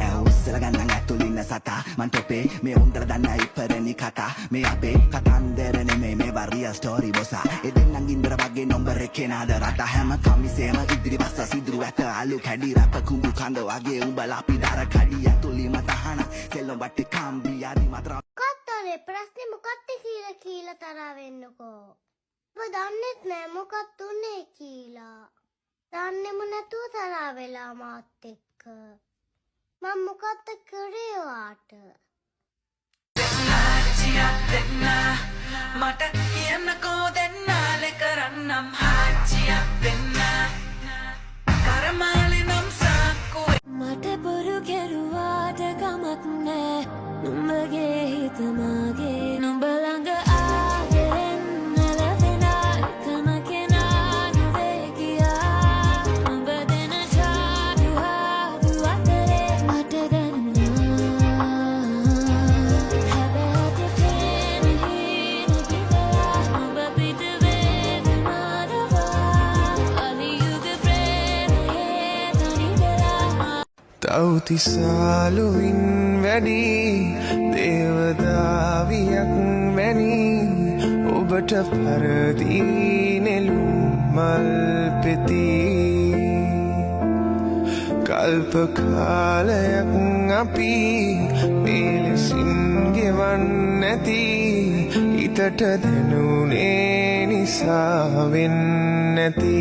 ඇවුස්සල ගන්නන් ඇතුලින්න සතා මන් තොපේ මේ උන්දර දන්න ඉපරණි කතා මේ අපේ කතන්දර නෙමේ මේ වරිය ස්ටෝරි බොසා එදෙන්නන් ගින්දර වගේ නොම්බර කෙනාද රට හැම කමිසේම ඉදිරි බස්ස සිදුරු ඇත අලු කැඩි රැප කුඹු කඳ වගේ උඹලා අපි දර කඩි ඇතුලිම තහන සෙල්ලම් බට්ටි කම්බි යදි මතර කත්තරේ ප්‍රශ්නේ මොකක්ද කියලා තරහ වෙන්නකෝ ඔබ දන්නෙත් නෑ මොකක්ද උනේ කියලා දන්නේම නැතුව තරහ වෙලා මාත් එක්ක මම මොකක්ද කරේ ඔයාට මට කියන්නකෝ දෙන්නාලේ කරන්නම් හාච්චියක් දෙන්න කරමාලේ නම් සාක්කුවේ මට බොරු කෙරුවාට කමක් නෑ නුඹගේ හිත මගේ නුඹ ළඟ ආදරෙන් නැලවෙන එකම කෙනා නුඹේ කියා නුඹ දෙන ජාදු හාදු අතරේ මට දැනුණා හැබැයි ප්‍රේම හීන පිටලා නුඹ පිට වේදනාදවා අලියුග ප්‍රේමයේ තනි වෙලා තවතිසාලුවින් වැඩි දේවදාවියක් වැනි ඔබට පරදීනෙලුම් මල් පෙති කල්ප කාලයක් අපි මෙලෙසින් ගෙවන්න ඇති හිතට දැනුනේ නිසා වෙන්නැති